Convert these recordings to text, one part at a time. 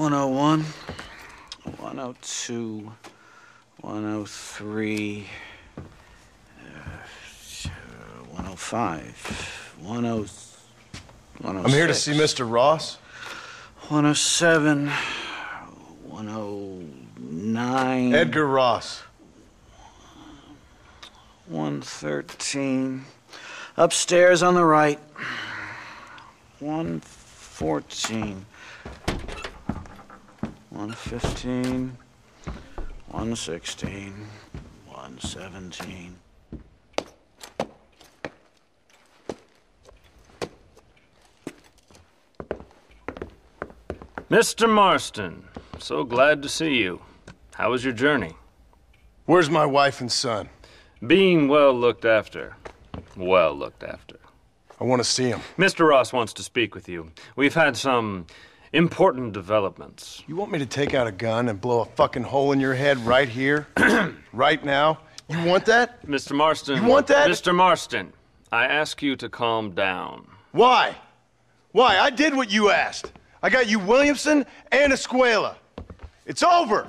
101, 102, 103, 105, 106. I'm here to see Mr. Ross. 107, 109. Edgar Ross. 113. Upstairs on the right. 114. 115. 116. 117. Mr. Marston, so glad to see you. How was your journey? Where's my wife and son? Being well looked after. Well looked after. I want to see him. Mr. Ross wants to speak with you. We've had some important developments. You want me to take out a gun and blow a fucking hole in your head right here? Right now? You want that? Mr. Marston. You want that? Mr. Marston, I ask you to calm down. Why? Why? I did what you asked. I got you Williamson and Escuela. It's over.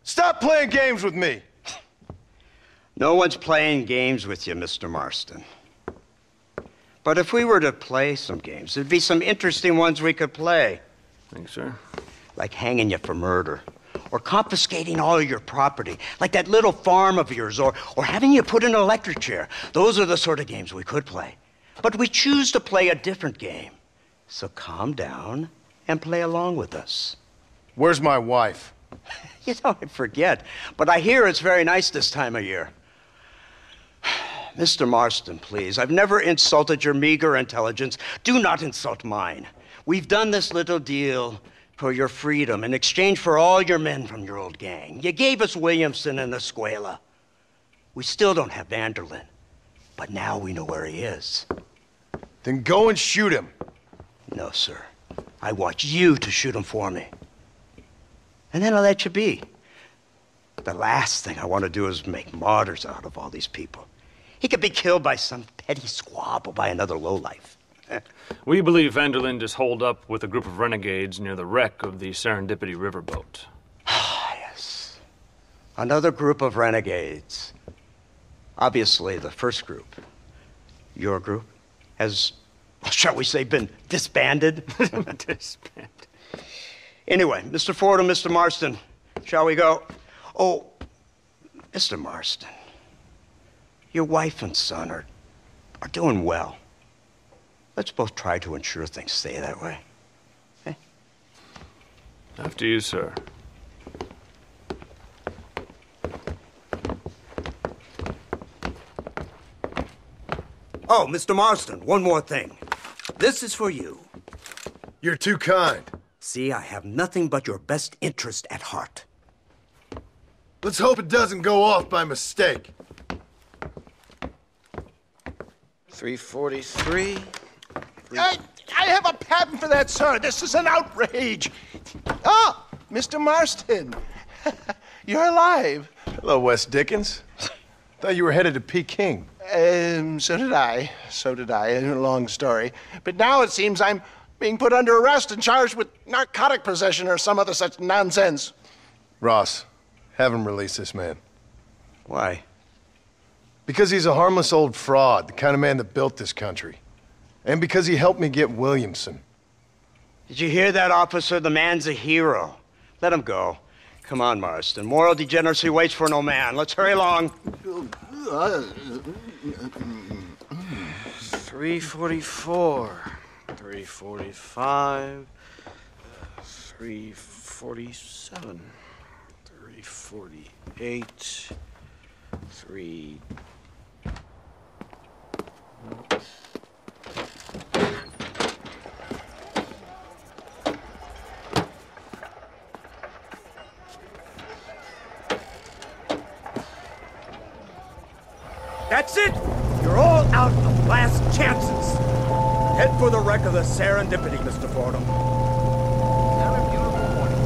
Stop playing games with me. No one's playing games with you, Mr. Marston. But if we were to play some games, there'd be some interesting ones we could play. Thanks, sir. Like hanging you for murder, or confiscating all your property, like that little farm of yours, or having you put in an electric chair. Those are the sort of games we could play. But we choose to play a different game. So calm down and play along with us. Where's my wife? You know, I forget, but I hear it's very nice this time of year. Mr. Marston, please, I've never insulted your meager intelligence. Do not insult mine. We've done this little deal for your freedom in exchange for all your men from your old gang. You gave us Williamson and Escuela. We still don't have Vanderlyn, but now we know where he is. Then go and shoot him. No, sir. I want you to shoot him for me. And then I'll let you be. The last thing I want to do is make martyrs out of all these people. He could be killed by some petty squabble by another lowlife. We believe Vanderlyn is holed up with a group of renegades near the wreck of the Serendipity riverboat. Ah, yes. Another group of renegades. Obviously, the first group, your group, has, shall we say, been disbanded? Disbanded. Anyway, Mr. Ford and Mr. Marston, shall we go? Oh, Mr. Marston, your wife and son are doing well. Let's both try to ensure things stay that way. Okay? After you, sir. Oh, Mr. Marston, one more thing. This is for you. You're too kind. See, I have nothing but your best interest at heart. Let's hope it doesn't go off by mistake. 343. I have a patent for that, sir. This is an outrage. Oh, Mr. Marston. You're alive. Hello, Wes Dickens. Thought you were headed to Peking. So did I. So did I. A long story. But now it seems I'm being put under arrest and charged with narcotic possession or some other such nonsense. Ross, have him release this man. Why? Because he's a harmless old fraud, the kind of man that built this country. And because he helped me get Williamson. Did you hear that, officer? The man's a hero. Let him go. Come on, Marston. Moral degeneracy waits for no man. Let's hurry along. 344. 345. 347. 348. 3... That's it! You're all out of last chances. Head for the wreck of the Serendipity, Mr. Fordham. Have a beautiful morning.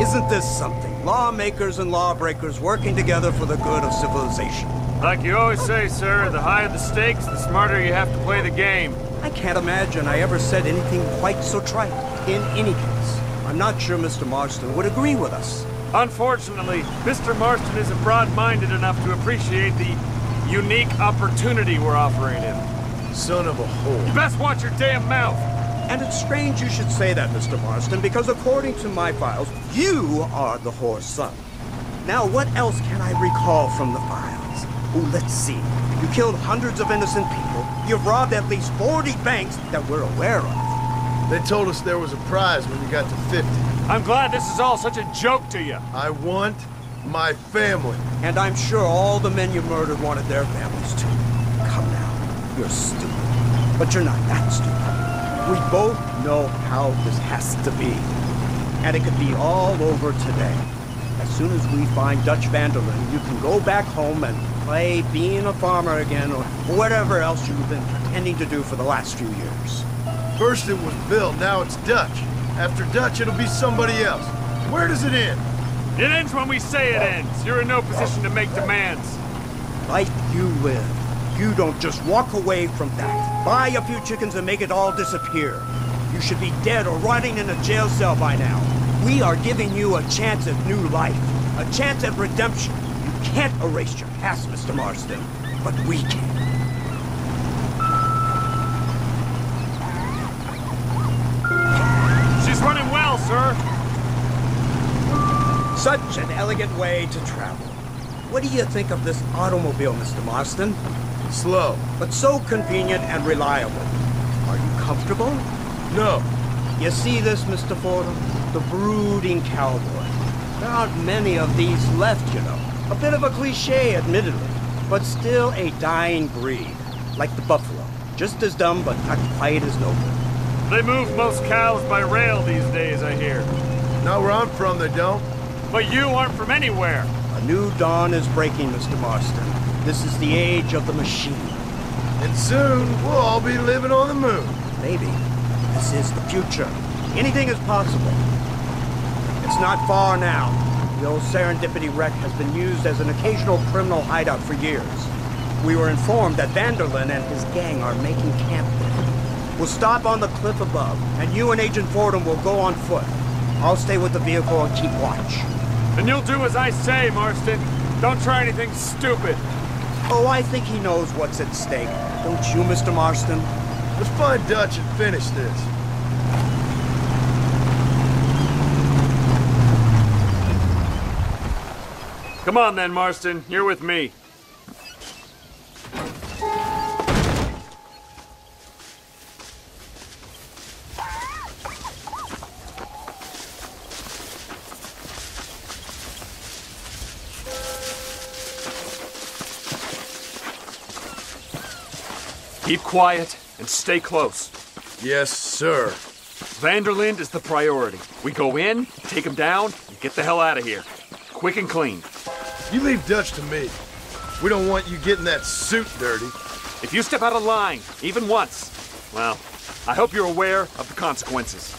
Isn't this something? Lawmakers and lawbreakers working together for the good of civilization. Like you always say, sir, the higher the stakes, the smarter you have to play the game. I can't imagine I ever said anything quite so trite. In any case, I'm not sure Mr. Marston would agree with us. Unfortunately, Mr. Marston isn't broad-minded enough to appreciate the unique opportunity we're offering him. Son of a whore. You best watch your damn mouth! And it's strange you should say that, Mr. Marston, because according to my files, you are the whore's son. Now, what else can I recall from the files? Oh, let's see. You killed hundreds of innocent people. You've robbed at least 40 banks that we're aware of. They told us there was a prize when you got to 50. I'm glad this is all such a joke to you. I want my family. And I'm sure all the men you murdered wanted their families too. Come now, you're stupid. But you're not that stupid. We both know how this has to be. And it could be all over today. As soon as we find Dutch Vanderlyn, you can go back home and play being a farmer again, or whatever else you've been pretending to do for the last few years. First it was Bill, now it's Dutch. After Dutch, it'll be somebody else. Where does it end? It ends when we say it ends. You're in no position to make demands. Like you live. You don't just walk away from that. Buy a few chickens and make it all disappear. You should be dead or rotting in a jail cell by now. We are giving you a chance at new life. A chance at redemption. You can't erase your past, Mr. Marston. But we can. She's running well, sir. Such an elegant way to travel. What do you think of this automobile, Mr. Marston? Slow. But so convenient and reliable. Are you comfortable? No. You see this, Mr. Fordham? The brooding cowboy. There aren't many of these left, you know. A bit of a cliche, admittedly, but still a dying breed. Like the buffalo. Just as dumb, but not quite as noble. They move most cows by rail these days, I hear. Not where I'm from, they don't. But you aren't from anywhere. A new dawn is breaking, Mr. Marston. This is the age of the machine. And soon, we'll all be living on the moon. Maybe. This is the future. Anything is possible. It's not far now. The old Serendipity wreck has been used as an occasional criminal hideout for years. We were informed that Vanderlyn and his gang are making camp there. We'll stop on the cliff above, and you and Agent Fordham will go on foot. I'll stay with the vehicle and keep watch. And you'll do as I say, Marston. Don't try anything stupid. Oh, I think he knows what's at stake. Don't you, Mr. Marston? Let's find Dutch and finish this. Come on then, Marston. You're with me. Keep quiet and stay close. Yes, sir. Vanderlyn is the priority. We go in, take him down, and get the hell out of here. Quick and clean. You leave Dutch to me. We don't want you getting that suit dirty. If you step out of line, even once, well, I hope you're aware of the consequences.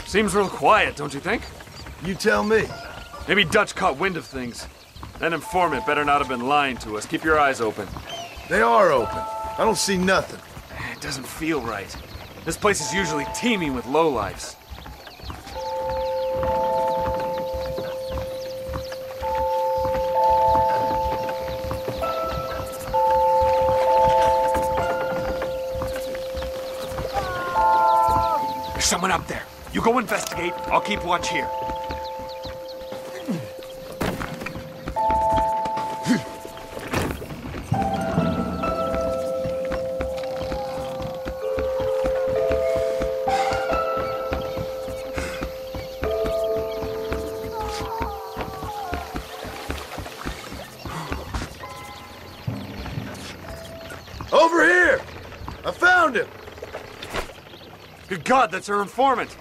Seems real quiet, don't you think? You tell me. Maybe Dutch caught wind of things. That informant better not have been lying to us. Keep your eyes open. They are open. I don't see nothing. It doesn't feel right. This place is usually teeming with lowlifes. There's someone up there. You go investigate. I'll keep watch here. Over here! I found him! Good God, that's our informant.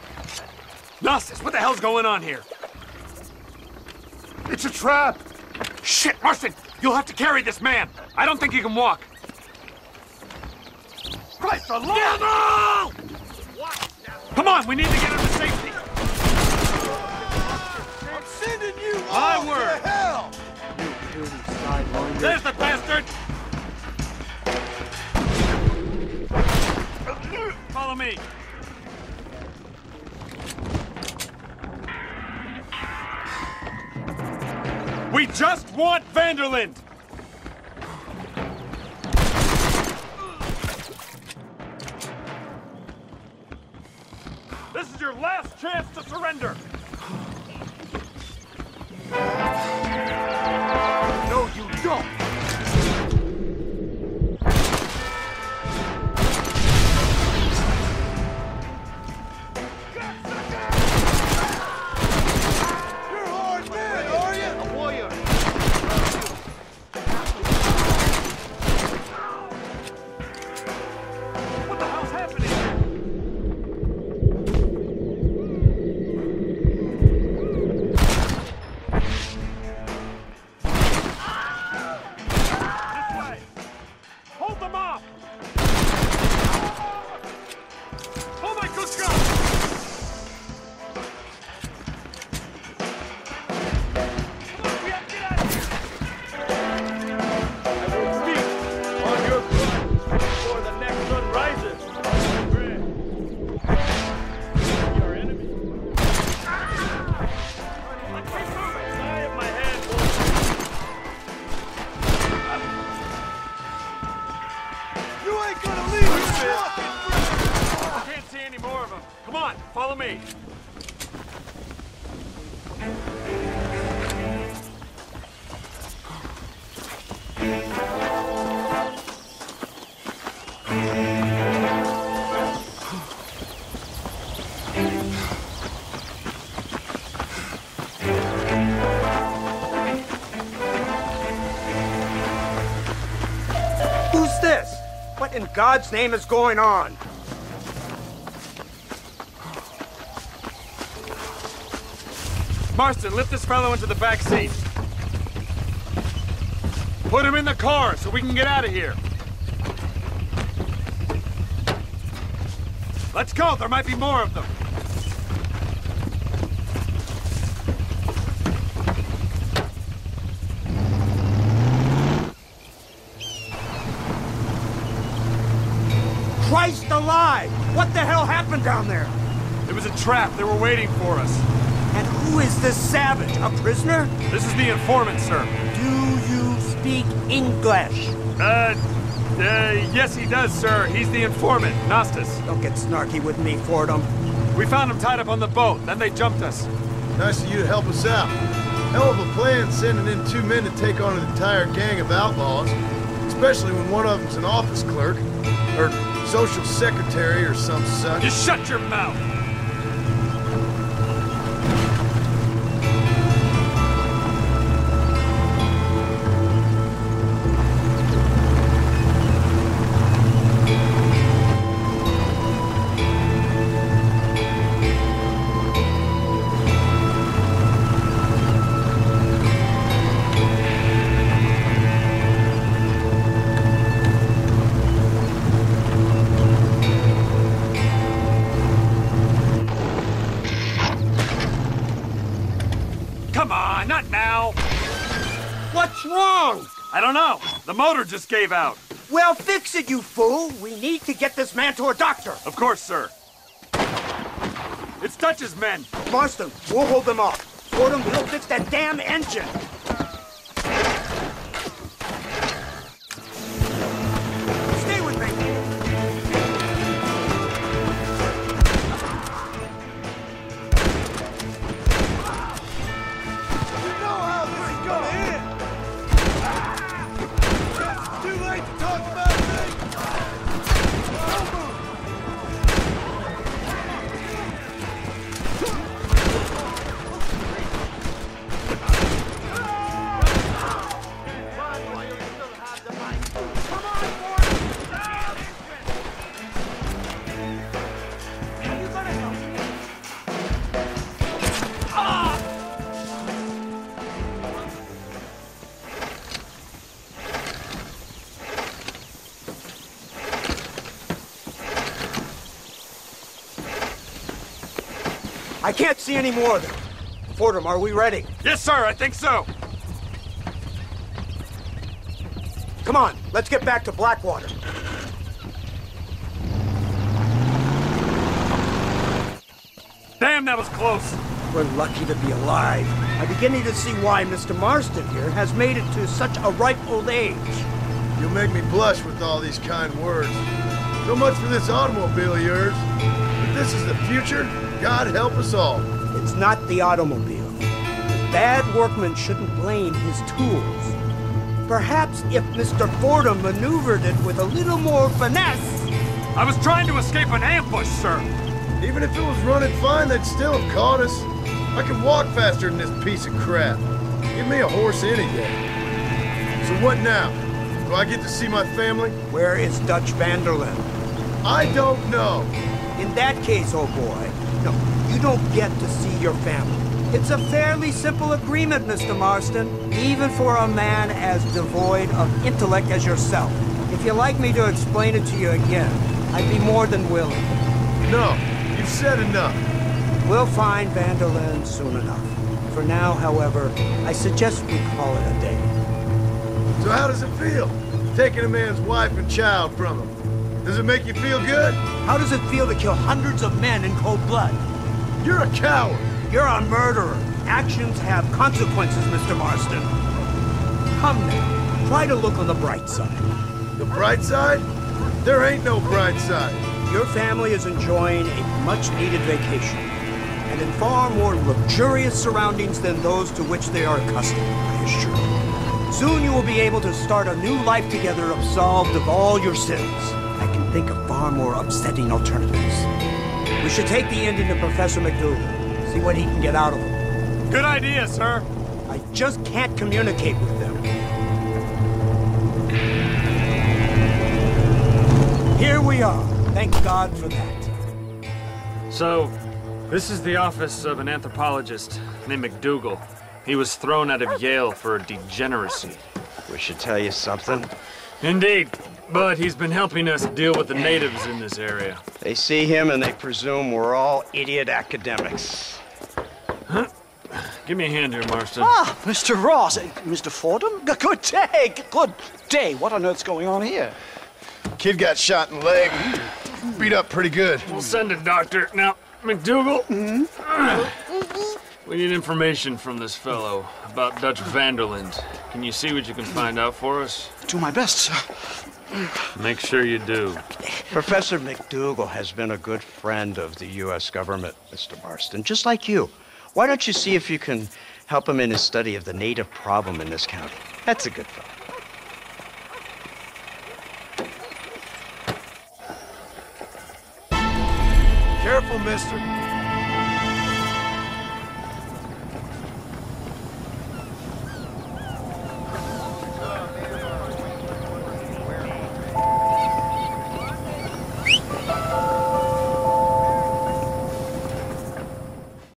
Gnostis, what the hell's going on here? It's a trap! Shit, Marston! You'll have to carry this man. I don't think he can walk. Christ alive! Come on, we need to get him to safety. I'm sending you My all word. to hell! There's the bastard! Follow me. We just want Vanderland! This is your last chance to surrender! No, you don't! You're a hard man, are you? A warrior. What the hell's happening? This way! Hold them off! Hold my good gun! Come on, we have to get out of here! I will speak on your blood before the next sun rises. Your enemy. Let's keep moving. Side of my head, You ain't gonna leave me walking free! I can't see any more of them. Come on, follow me. Who's this? What in God's name is going on? Marston, lift this fellow into the back seat. Put him in the car so we can get out of here. Let's go, there might be more of them. Christ alive! What the hell happened down there? It was a trap, they were waiting for us. And who is this savage? A prisoner? This is the informant, sir. Do you speak English? Yes he does, sir. He's the informant, Nostus. Don't get snarky with me, Fordham. We found him tied up on the boat, then they jumped us. Nice of you to help us out. Hell of a plan sending in 2 men to take on an entire gang of outlaws. Especially when one of them's an office clerk. Or social secretary or some such. Just shut your mouth! Come on, not now! What's wrong? I don't know. The motor just gave out. Well, fix it, you fool. We need to get this man to a doctor. Of course, sir. It's Dutch's men. Marston, we'll hold them off. Fordham, we'll fix that damn engine. Stay with me. You know how this is gonna end! It's too late to talk about things! Don't move! I can't see any more of them. Fordham, are we ready? Yes, sir, I think so. Come on, let's get back to Blackwater. Damn, that was close. We're lucky to be alive. I'm beginning to see why Mr. Marston here has made it to such a ripe old age. You'll make me blush with all these kind words. So much for this automobile of yours. If this is the future, God help us all. It's not the automobile. The bad workman shouldn't blame his tools. Perhaps if Mr. Fordham maneuvered it with a little more finesse. I was trying to escape an ambush, sir. Even if it was running fine, they'd still have caught us. I can walk faster than this piece of crap. Give me a horse any day. So what now? Do I get to see my family? Where is Dutch Vanderlyn? I don't know. In that case, oh boy, no, you don't get to see your family. It's a fairly simple agreement, Mr. Marston, even for a man as devoid of intellect as yourself. If you'd like me to explain it to you again, I'd be more than willing. No, you've said enough. We'll find Vanderlyn soon enough. For now, however, I suggest we call it a day. So how does it feel, taking a man's wife and child from him? Does it make you feel good? How does it feel to kill hundreds of men in cold blood? You're a coward. You're a murderer. Actions have consequences, Mr. Marston. Come now, try to look on the bright side. The bright side? There ain't no bright side. Your family is enjoying a much-needed vacation, and in far more luxurious surroundings than those to which they are accustomed, I assure you. Soon you will be able to start a new life together absolved of all your sins. I can think of far more upsetting alternatives. We should take the Indian to Professor McDougal, see what he can get out of him. Good idea, sir. I just can't communicate with them. Here we are. Thank God for that. So, this is the office of an anthropologist named McDougal. He was thrown out of Yale for degeneracy. We should tell you something. Indeed, but he's been helping us deal with the natives in this area. They see him and they presume we're all idiot academics. Huh? Give me a hand here, Marston. Ah, Mr. Ross. Mr. Fordham? Good day. Good day. What on earth's going on here? Kid got shot in the leg. Beat up pretty good. We'll send a doctor. Now, McDougal, we need information from this fellow about Dutch Vanderlyn. Can you see what you can find out for us? Do my best, sir. Make sure you do. Professor McDougal has been a good friend of the U.S. government, Mr. Marston, just like you. Why don't you see if you can help him in his study of the native problem in this county? That's a good fellow. Careful, mister.